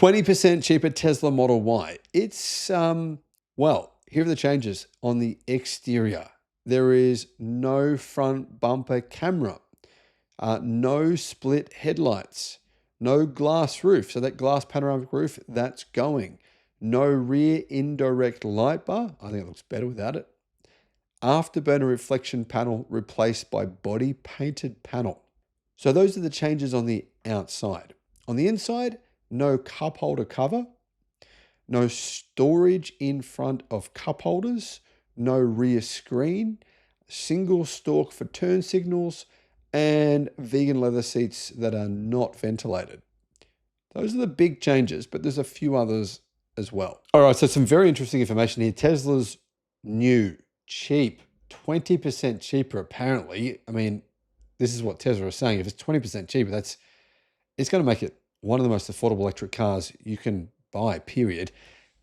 20% cheaper Tesla Model Y. It's, well, here are the changes on the exterior. There is no front bumper camera, no split headlights, no glass roof. So that glass panoramic roof, that's going. No rear indirect light bar. I think it looks better without it. Afterburner reflection panel replaced by body painted panel. So those are the changes on the outside. On the inside, no cup holder cover, no storage in front of cup holders, no rear screen, single stalk for turn signals, and vegan leather seats that are not ventilated. Those are the big changes, but there's a few others as well. All right, so some very interesting information here. Tesla's new, cheap, 20% cheaper apparently. I mean, this is what Tesla is saying. If it's 20% cheaper, it's going to make it one of the most affordable electric cars you can buy, period.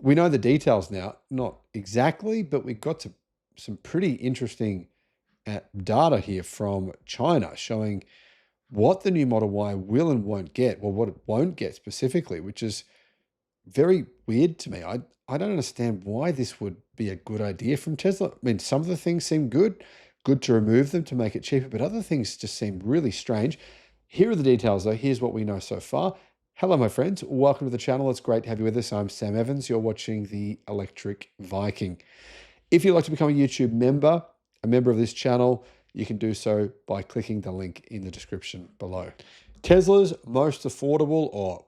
We know the details now, not exactly, but we got to some pretty interesting data here from China showing what the new Model Y will and won't get, well, what it won't get specifically, which is very weird to me. I don't understand why this would be a good idea from Tesla. I mean, some of the things seem good to remove them to make it cheaper, but other things just seem really strange. Here are the details though. Here's what we know so far. Hello, my friends. Welcome to the channel. It's great to have you with us. I'm Sam Evans. You're watching the Electric Viking. If you'd like to become a YouTube member, a member of this channel, you can do so by clicking the link in the description below. Tesla's most affordable or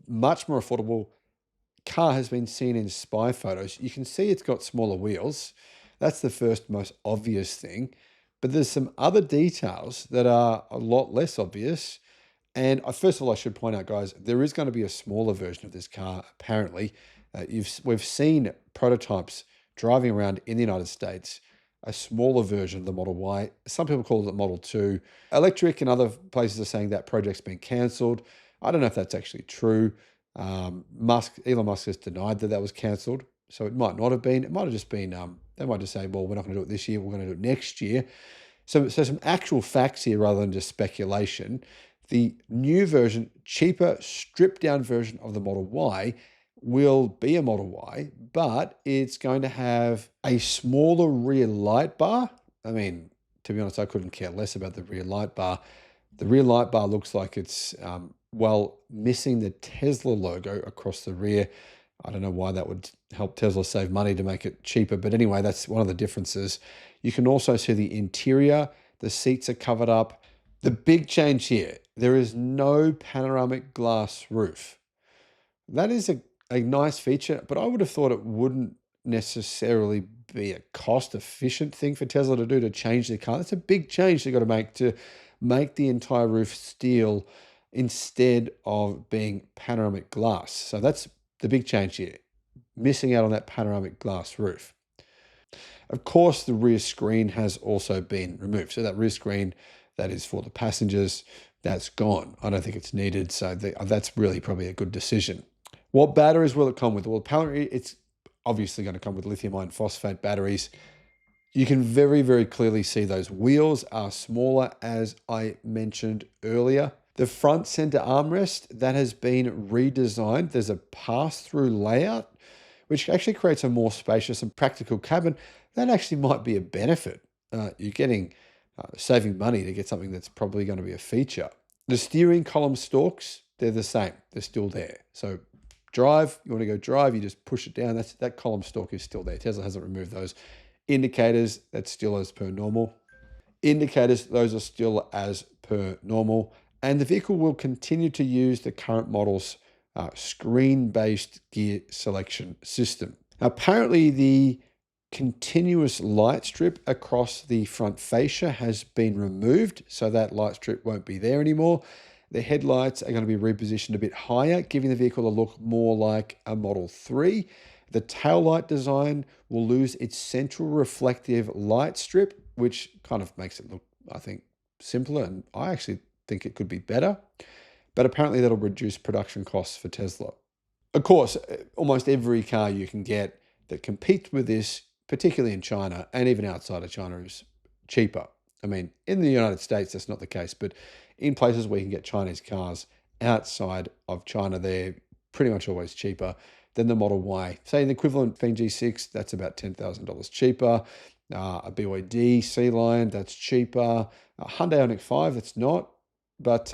much more affordable car has been seen in spy photos. You can see it's got smaller wheels. That's the first most obvious thing. But there's some other details that are a lot less obvious. And first of all, I should point out, guys, there is going to be a smaller version of this car, apparently. We've seen prototypes driving around in the United States, a smaller version of the Model Y. Some people call it Model 2. Electric and other places are saying that project's been cancelled. I don't know if that's actually true. Elon Musk has denied that was cancelled. So it might not have been. It might have just been, they might just say, well, we're not going to do it this year. We're going to do it next year. So some actual facts here rather than just speculation. The new version, cheaper, stripped down version of the Model Y will be a Model Y, but it's going to have a smaller rear light bar. I mean, to be honest, I couldn't care less about the rear light bar. The rear light bar looks like it's, well, missing the Tesla logo across the rear. I don't know why that would help Tesla save money to make it cheaper. But anyway, that's one of the differences. You can also see the interior. The seats are covered up. The big change here, there is no panoramic glass roof. That is a nice feature, but I would have thought it wouldn't necessarily be a cost-efficient thing for Tesla to do to change the car. That's a big change they've got to make the entire roof steel instead of being panoramic glass. So that's the big change here, missing out on that panoramic glass roof. Of course, the rear screen has also been removed. So that rear screen that is for the passengers, that's gone. I don't think it's needed. So that's really probably a good decision. What batteries will it come with? Well, apparently it's obviously going to come with lithium iron phosphate batteries. You can very, very clearly see those wheels are smaller, as I mentioned earlier. The front center armrest, that has been redesigned. There's a pass-through layout, which actually creates a more spacious and practical cabin. That actually might be a benefit. You're getting saving money to get something that's probably going to be a feature. The steering column stalks, they're the same. They're still there. So drive, you want to go drive, you just push it down. That column stalk is still there. Tesla hasn't removed those. Indicators, that's still as per normal. Indicators, those are still as per normal. And the vehicle will continue to use the current model's screen-based gear selection system. Now, apparently, the continuous light strip across the front fascia has been removed, so that light strip won't be there anymore. The headlights are going to be repositioned a bit higher, giving the vehicle a look more like a Model 3. The taillight design will lose its central reflective light strip, which kind of makes it look, I think, simpler, and I actually think it could be better. But apparently that'll reduce production costs for Tesla. Of course, almost every car you can get that competes with this, particularly in China and even outside of China, is cheaper. I mean, in the United States, that's not the case, but in places where you can get Chinese cars outside of China, they're pretty much always cheaper than the Model Y. Say an equivalent Fiend G6, that's about $10,000 cheaper. A BYD C-Line, that's cheaper. A Hyundai Ioniq 5, that's not. But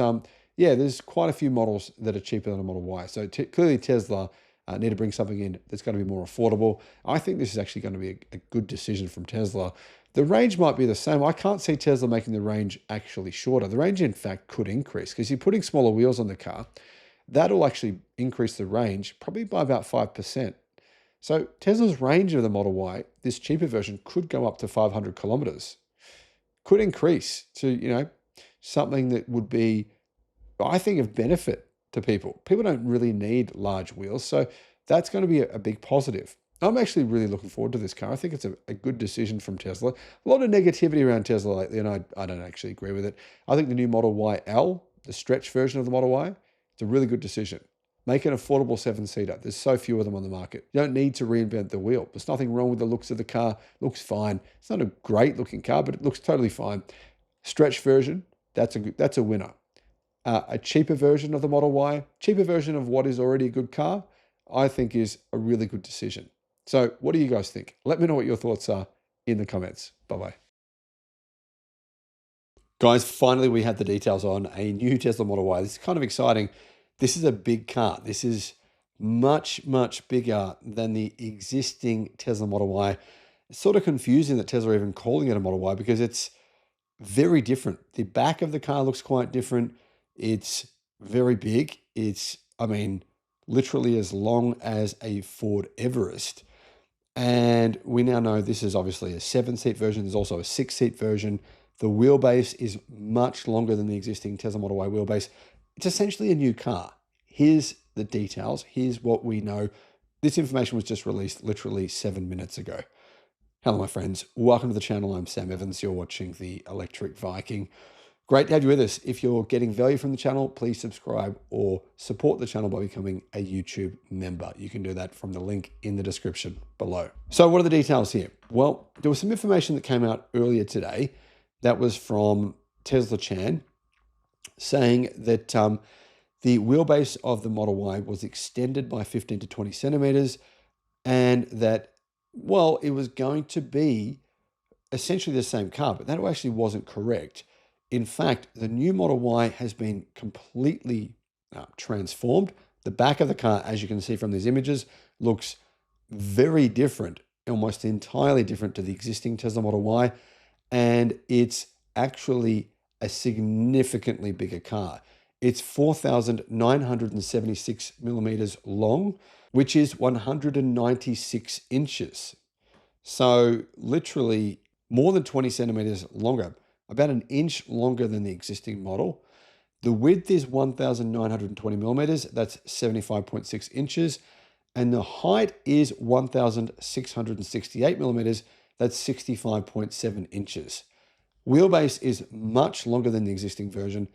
yeah, there's quite a few models that are cheaper than a Model Y. So clearly Tesla need to bring something in that's going to be more affordable. I think this is actually going to be a good decision from Tesla. The range might be the same. I can't see Tesla making the range actually shorter. The range, in fact, could increase because you're putting smaller wheels on the car. That'll actually increase the range probably by about 5%. So Tesla's range of the Model Y, this cheaper version, could go up to 500 kilometers. Could increase to, something that would be, I think, of benefit to people. People don't really need large wheels. So that's going to be a big positive. I'm actually really looking forward to this car. I think it's a good decision from Tesla. A lot of negativity around Tesla lately, and I don't actually agree with it. I think the new Model YL, the stretch version of the Model Y, it's a really good decision. Make an affordable seven-seater. There's so few of them on the market. You don't need to reinvent the wheel. There's nothing wrong with the looks of the car. It looks fine. It's not a great looking car, but it looks totally fine. Stretch version, that's a winner. A cheaper version of the Model Y, cheaper version of what is already a good car, I think is a really good decision. So what do you guys think? Let me know what your thoughts are in the comments. Bye-bye. Guys, finally we have the details on a new Tesla Model Y. This is kind of exciting. This is a big car. This is much, much bigger than the existing Tesla Model Y. It's sort of confusing that Tesla are even calling it a Model Y because it's very different. The back of the car looks quite different. It's very big. It's, literally as long as a Ford Everest. And we now know this is obviously a 7-seat version. There's also a 6-seat version. The wheelbase is much longer than the existing Tesla Model Y wheelbase. It's essentially a new car. Here's the details. Here's what we know. This information was just released literally 7 minutes ago. Hello, my friends. Welcome to the channel. I'm Sam Evans. You're watching the Electric Viking. Great to have you with us. If you're getting value from the channel, please subscribe or support the channel by becoming a YouTube member. You can do that from the link in the description below. So what are the details here? Well, there was some information that came out earlier today that was from Tesla Chan saying that the wheelbase of the Model Y was extended by 15 to 20 centimeters and that, well, it was going to be essentially the same car, but that actually wasn't correct. In fact, the new Model Y has been completely transformed. The back of the car, as you can see from these images, looks very different, almost entirely different to the existing Tesla Model Y. And it's actually a significantly bigger car. It's 4,976 millimeters long, which is 196 inches. So literally more than 20 centimeters longer, about an inch longer than the existing model. The width is 1,920 millimeters. That's 75.6 inches. And the height is 1,668 millimeters. That's 65.7 inches. Wheelbase is much longer than the existing version.